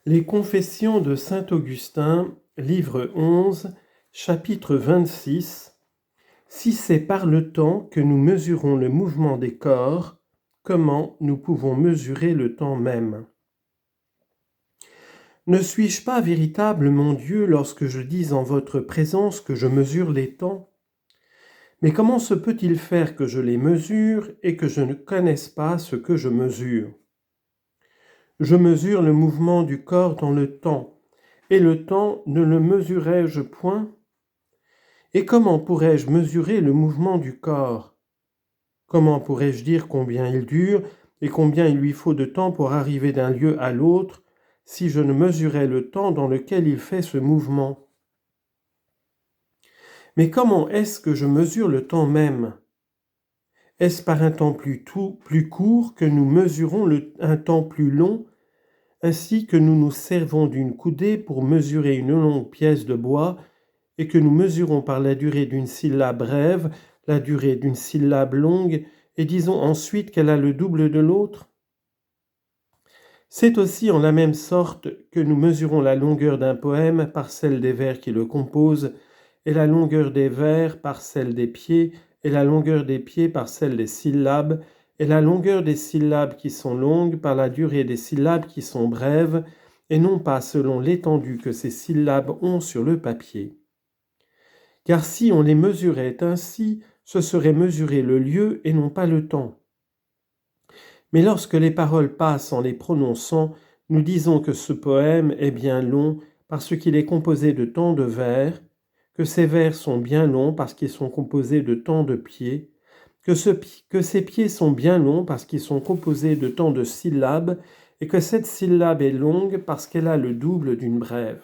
Les Confessions de saint Augustin, livre 11, chapitre 26. Si c'est par le temps que nous mesurons le mouvement des corps, comment nous pouvons mesurer le temps même? Ne suis-je pas véritable, mon Dieu, lorsque je dis en votre présence que je mesure les temps? Mais comment se peut-il faire que je les mesure et que je ne connaisse pas ce que je mesure? Je mesure le mouvement du corps dans le temps, et le temps ne le mesurais-je point? Et comment pourrais-je mesurer le mouvement du corps? Comment pourrais-je dire combien il dure et combien il lui faut de temps pour arriver d'un lieu à l'autre, si je ne mesurais le temps dans lequel il fait ce mouvement? Mais comment est-ce que je mesure le temps même? Est-ce par un temps plus court que nous mesurons un temps plus long, ainsi que nous nous servons d'une coudée pour mesurer une longue pièce de bois, et que nous mesurons par la durée d'une syllabe brève la durée d'une syllabe longue, et disons ensuite qu'elle a le double de l'autre? C'est aussi en la même sorte que nous mesurons la longueur d'un poème par celle des vers qui le composent, et la longueur des vers par celle des pieds, et la longueur des pieds par celle des syllabes, et la longueur des syllabes qui sont longues par la durée des syllabes qui sont brèves, et non pas selon l'étendue que ces syllabes ont sur le papier. Car si on les mesurait ainsi, ce serait mesurer le lieu et non pas le temps. Mais lorsque les paroles passent en les prononçant, nous disons que ce poème est bien long parce qu'il est composé de tant de vers, que ces vers sont bien longs parce qu'ils sont composés de tant de pieds, que ces pieds sont bien longs parce qu'ils sont composés de tant de syllabes, et que cette syllabe est longue parce qu'elle a le double d'une brève.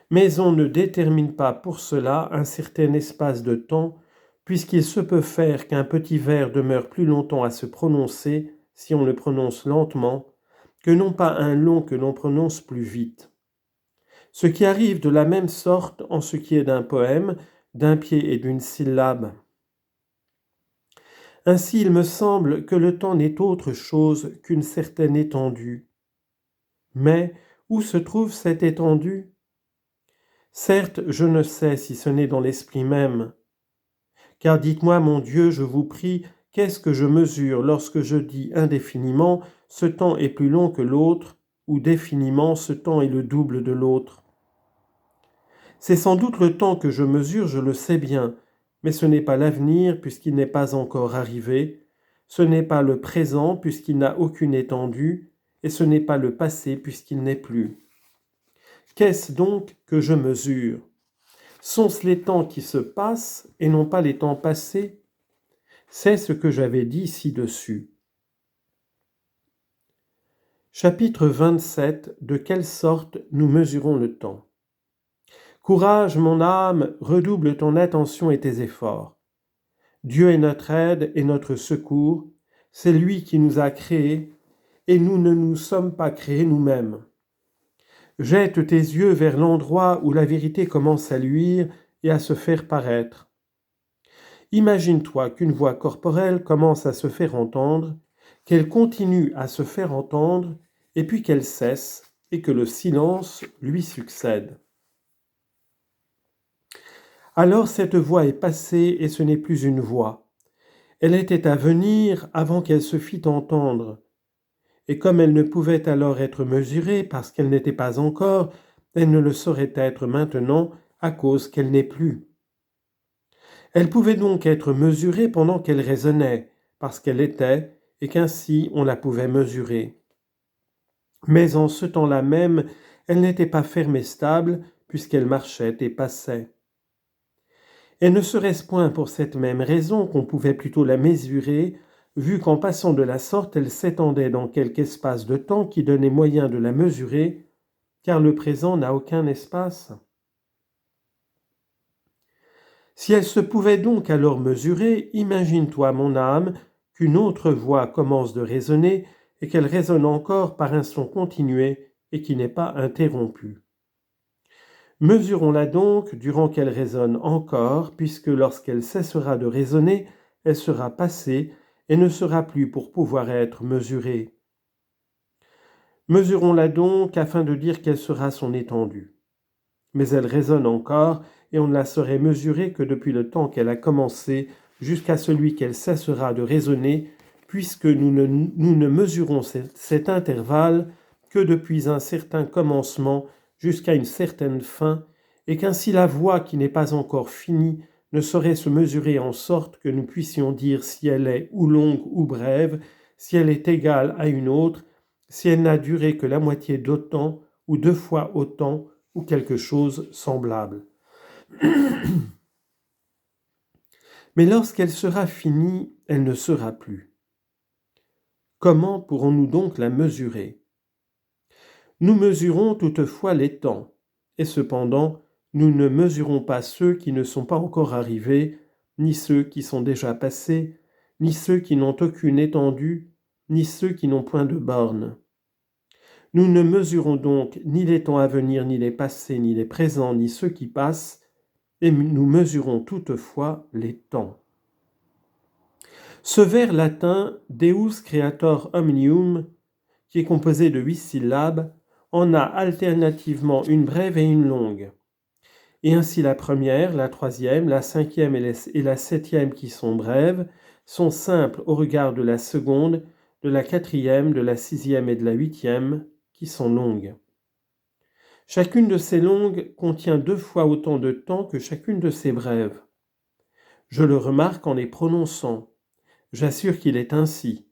Mais on ne détermine pas pour cela un certain espace de temps, puisqu'il se peut faire qu'un petit vers demeure plus longtemps à se prononcer, si on le prononce lentement, que non pas un long que l'on prononce plus vite. Ce qui arrive de la même sorte en ce qui est d'un poème, d'un pied et d'une syllabe. Ainsi, il me semble que le temps n'est autre chose qu'une certaine étendue. Mais où se trouve cette étendue? Certes, je ne sais si ce n'est dans l'esprit même. Car dites-moi, mon Dieu, je vous prie, qu'est-ce que je mesure lorsque je dis indéfiniment « ce temps est plus long que l'autre » ou définiment « ce temps est le double de l'autre ». C'est sans doute le temps que je mesure, je le sais bien, mais ce n'est pas l'avenir puisqu'il n'est pas encore arrivé, ce n'est pas le présent puisqu'il n'a aucune étendue, et ce n'est pas le passé puisqu'il n'est plus. Qu'est-ce donc que je mesure? Sont-ce les temps qui se passent et non pas les temps passés? C'est ce que j'avais dit ci-dessus. Chapitre 27. De quelle sorte nous mesurons le temps? Courage, mon âme, redouble ton attention et tes efforts. Dieu est notre aide et notre secours, c'est lui qui nous a créés, et nous ne nous sommes pas créés nous-mêmes. Jette tes yeux vers l'endroit où la vérité commence à luire et à se faire paraître. Imagine-toi qu'une voix corporelle commence à se faire entendre, qu'elle continue à se faire entendre, et puis qu'elle cesse, et que le silence lui succède. Alors cette voix est passée, et ce n'est plus une voix. Elle était à venir avant qu'elle se fît entendre, et comme elle ne pouvait alors être mesurée parce qu'elle n'était pas encore, elle ne le saurait être maintenant à cause qu'elle n'est plus. Elle pouvait donc être mesurée pendant qu'elle résonnait, parce qu'elle était, et qu'ainsi on la pouvait mesurer. Mais en ce temps-là même, elle n'était pas ferme et stable, puisqu'elle marchait et passait. Et ne serait-ce point pour cette même raison qu'on pouvait plutôt la mesurer, vu qu'en passant de la sorte, elle s'étendait dans quelque espace de temps qui donnait moyen de la mesurer, car le présent n'a aucun espace. Si elle se pouvait donc alors mesurer, imagine-toi, mon âme, qu'une autre voix commence de résonner et qu'elle résonne encore par un son continué et qui n'est pas interrompu. Mesurons-la donc durant qu'elle résonne encore, puisque lorsqu'elle cessera de résonner, elle sera passée et ne sera plus pour pouvoir être mesurée. Mesurons-la donc afin de dire quelle sera son étendue. Mais elle résonne encore, et on ne la saurait mesurer que depuis le temps qu'elle a commencé jusqu'à celui qu'elle cessera de résonner, puisque nous ne mesurons cet intervalle que depuis un certain commencement jusqu'à une certaine fin, et qu'ainsi la voix qui n'est pas encore finie ne saurait se mesurer en sorte que nous puissions dire si elle est ou longue ou brève, si elle est égale à une autre, si elle n'a duré que la moitié d'autant ou 2 fois autant, ou quelque chose semblable. Mais lorsqu'elle sera finie, elle ne sera plus. Comment pourrons-nous donc la mesurer? Nous mesurons toutefois les temps, et cependant, nous ne mesurons pas ceux qui ne sont pas encore arrivés, ni ceux qui sont déjà passés, ni ceux qui n'ont aucune étendue, ni ceux qui n'ont point de borne. Nous ne mesurons donc ni les temps à venir, ni les passés, ni les présents, ni ceux qui passent, et nous mesurons toutefois les temps. Ce vers latin Deus Creator Omnium, qui est composé de 8 syllabes, en a alternativement une brève et une longue. Et ainsi la première, la troisième, la cinquième et la septième qui sont brèves sont simples au regard de la seconde, de la quatrième, de la sixième et de la huitième qui sont longues. Chacune de ces longues contient 2 fois autant de temps que chacune de ces brèves. Je le remarque en les prononçant. J'assure qu'il est ainsi.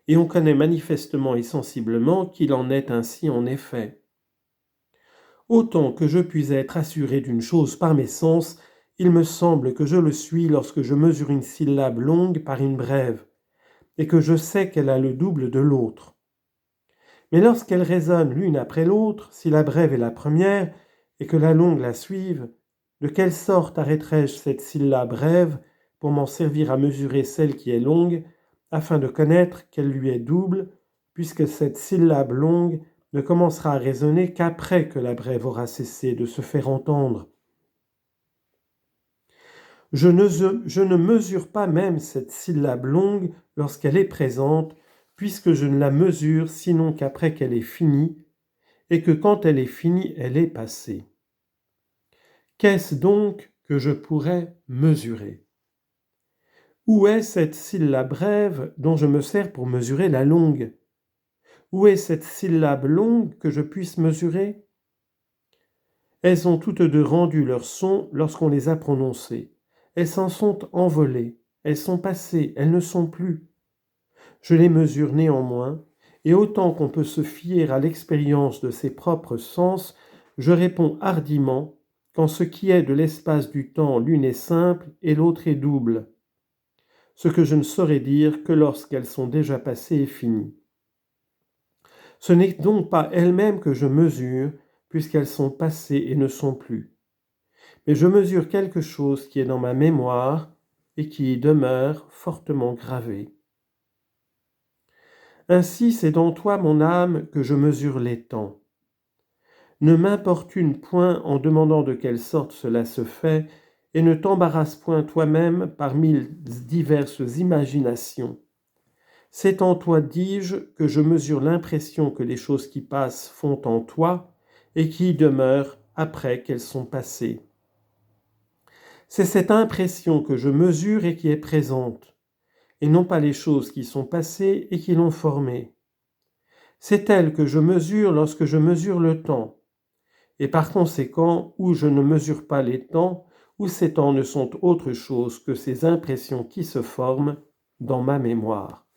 Et on connaît manifestement et sensiblement qu'il en est ainsi en effet. Autant que je puis être assuré d'une chose par mes sens, il me semble que je le suis lorsque je mesure une syllabe longue par une brève, et que je sais qu'elle a le double de l'autre. Mais lorsqu'elles résonnent l'une après l'autre, si la brève est la première, et que la longue la suive, de quelle sorte arrêterai-je cette syllabe brève pour m'en servir à mesurer celle qui est longue, afin de connaître qu'elle lui est double, puisque cette syllabe longue ne commencera à résonner qu'après que la brève aura cessé de se faire entendre. Je ne mesure pas même cette syllabe longue lorsqu'elle est présente, puisque je ne la mesure sinon qu'après qu'elle est finie, et que quand elle est finie, elle est passée. Qu'est-ce donc que je pourrais mesurer? Où est cette syllabe brève dont je me sers pour mesurer la longue? Où est cette syllabe longue que je puisse mesurer? Elles ont toutes deux rendu leur son lorsqu'on les a prononcées. Elles s'en sont envolées, elles sont passées, elles ne sont plus. Je les mesure néanmoins, et autant qu'on peut se fier à l'expérience de ses propres sens, je réponds hardiment qu'en ce qui est de l'espace du temps, l'une est simple et l'autre est double, ce que je ne saurais dire que lorsqu'elles sont déjà passées et finies. Ce n'est donc pas elles-mêmes que je mesure, puisqu'elles sont passées et ne sont plus. Mais je mesure quelque chose qui est dans ma mémoire et qui y demeure fortement gravé. Ainsi, c'est dans toi, mon âme, que je mesure les temps. Ne m'importune point en demandant de quelle sorte cela se fait, et ne t'embarrasse point toi-même par 1000 diverses imaginations. C'est en toi, dis-je, que je mesure l'impression que les choses qui passent font en toi, et qui y demeurent après qu'elles sont passées. C'est cette impression que je mesure et qui est présente, et non pas les choses qui sont passées et qui l'ont formée. C'est elle que je mesure lorsque je mesure le temps, et par conséquent, où je ne mesure pas les temps, où ces temps ne sont autre chose que ces impressions qui se forment dans ma mémoire.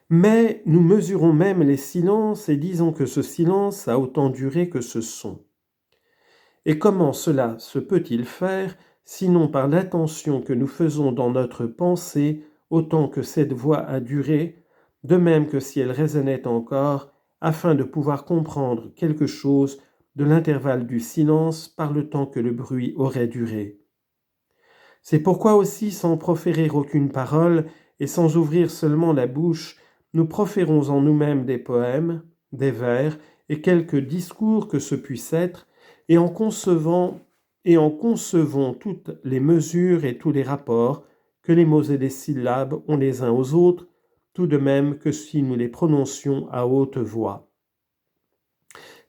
Mais nous mesurons même les silences et disons que ce silence a autant duré que ce son. Et comment cela se peut-il faire, sinon par l'attention que nous faisons dans notre pensée autant que cette voix a duré, de même que si elle résonnait encore, afin de pouvoir comprendre quelque chose de l'intervalle du silence par le temps que le bruit aurait duré. C'est pourquoi aussi, sans proférer aucune parole et sans ouvrir seulement la bouche, nous proférons en nous-mêmes des poèmes, des vers et quelques discours que ce puisse être, et en concevons toutes les mesures et tous les rapports que les mots et les syllabes ont les uns aux autres, tout de même que si nous les prononcions à haute voix.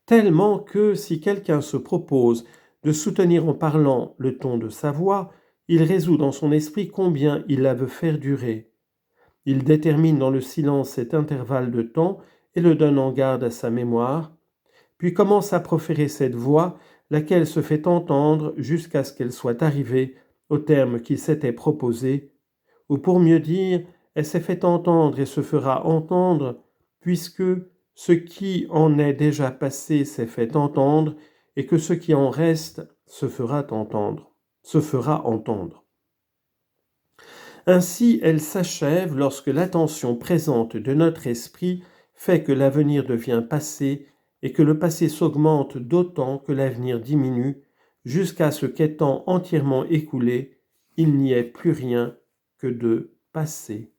Tellement que si quelqu'un se propose de soutenir en parlant le ton de sa voix, il résout dans son esprit combien il la veut faire durer. Il détermine dans le silence cet intervalle de temps et le donne en garde à sa mémoire, puis commence à proférer cette voix, laquelle se fait entendre jusqu'à ce qu'elle soit arrivée au terme qu'il s'était proposé, ou pour mieux dire, elle s'est fait entendre et se fera entendre, puisque ce qui en est déjà passé s'est fait entendre, et que ce qui en reste se fera entendre. Ainsi, elle s'achève lorsque l'attention présente de notre esprit fait que l'avenir devient passé et que le passé s'augmente d'autant que l'avenir diminue, jusqu'à ce qu'étant entièrement écoulé, il n'y ait plus rien que de passé.